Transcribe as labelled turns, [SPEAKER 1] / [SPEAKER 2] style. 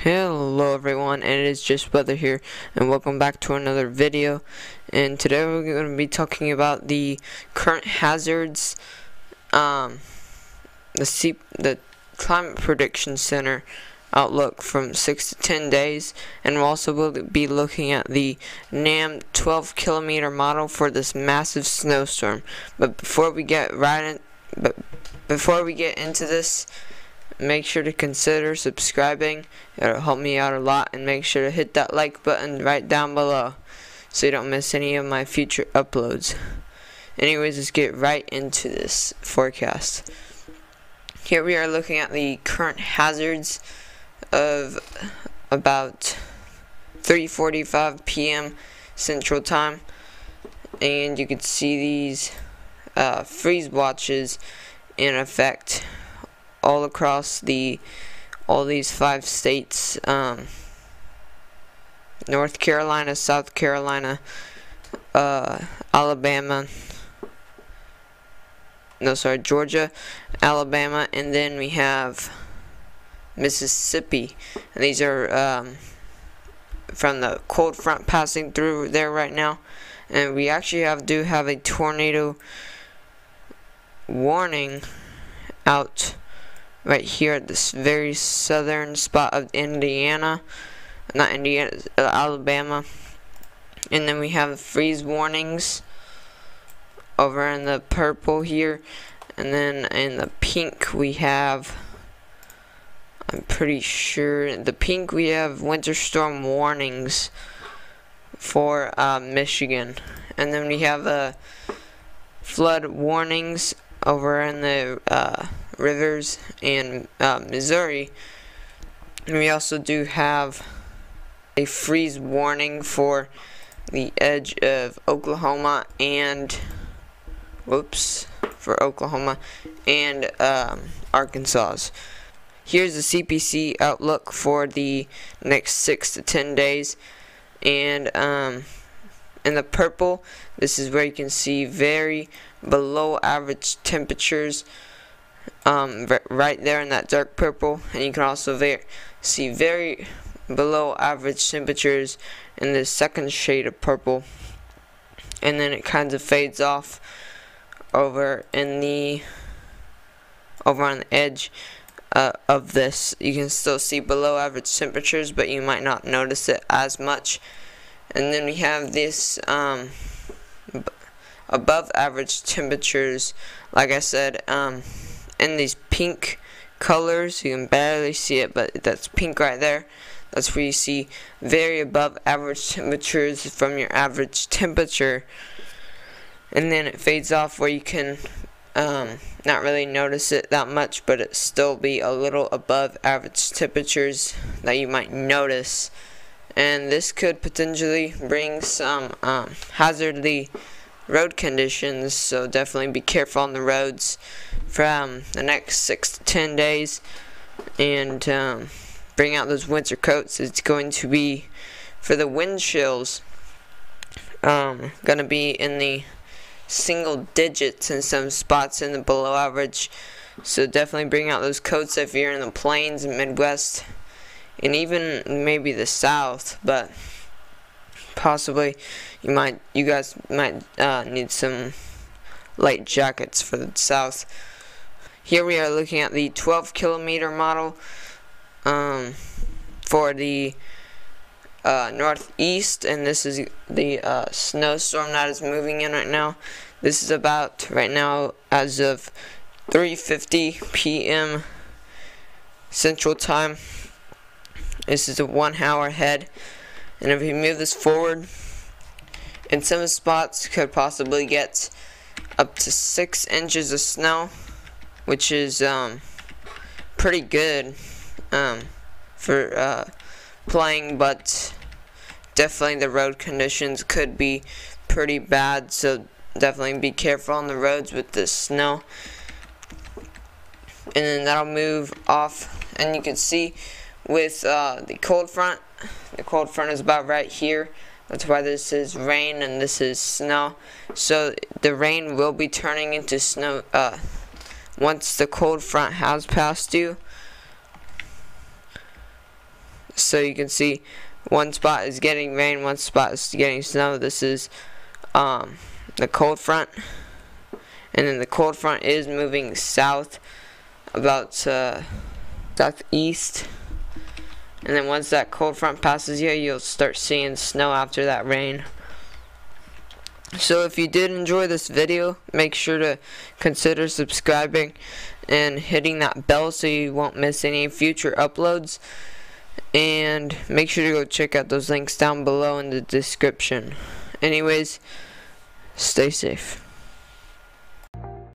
[SPEAKER 1] Hello everyone, and it is just Weather here, and welcome back to another video. And today we're going to be talking about the current hazards, the Climate Prediction Center outlook from 6 to 10 days, and we'll also be looking at the NAM 12-kilometer model for this massive snowstorm. But before we get into this, make sure to consider subscribing. It'll help me out a lot, and make sure to hit that like button right down below so you don't miss any of my future uploads. Anyways, let's get right into this forecast. Here we are looking at the current hazards of about 3:45 p.m. Central Time, and you can see these freeze watches in effect all across all these 5 states, North Carolina, South Carolina, Georgia, Alabama, and then we have Mississippi. And these are from the cold front passing through there right now. And we actually do have a tornado warning out right here at this very southern spot of Alabama. And then we have freeze warnings over in the purple here, and then in the pink we have, I'm pretty sure in the pink we have winter storm warnings for Michigan, and then we have flood warnings over in the rivers in Missouri. And we also do have a freeze warning for the edge of Oklahoma and Arkansas. Here's the CPC outlook for the next 6 to 10 days, and in the purple, this is where you can see very below average temperatures, right there in that dark purple, and you can also see very below average temperatures in the second shade of purple, and then it kind of fades off over on the edge of this. You can still see below average temperatures, but you might not notice it as much. And then we have this above average temperatures, like I said, in these pink colors. You can barely see it, but that's pink right there. That's where you see very above average temperatures from your average temperature, and then it fades off where you can not really notice it that much, but it still be a little above average temperatures that you might notice. And this could potentially bring some hazardly road conditions, so definitely be careful on the roads from the next 6 to 10 days, and bring out those winter coats. It's going to be, for the wind chills, gonna be in the single digits in some spots in the below average, so definitely bring out those coats if you're in the plains and Midwest, and even maybe the South, but possibly you guys might need some light jackets for the South. Here we are looking at the 12-kilometer model for the northeast, and this is the snowstorm that is moving in right now. This is about, right now, as of 3:50 p.m. Central Time. This is a 1 hour ahead, and if we move this forward, in some spots could possibly get up to 6 inches of snow, which is pretty good for playing, but definitely the road conditions could be pretty bad, so definitely be careful on the roads with the snow. And then that'll move off, and you can see with the cold front is about right here. That's why this is rain and this is snow. So the rain will be turning into snow once the cold front has passed you. So you can see one spot is getting rain, one spot is getting snow. This is the cold front, and then the cold front is moving south, about southeast. And then once that cold front passes you, you'll start seeing snow after that rain. So if you did enjoy this video, make sure to consider subscribing and hitting that bell so you won't miss any future uploads. And make sure to go check out those links down below in the description. Anyways, stay safe.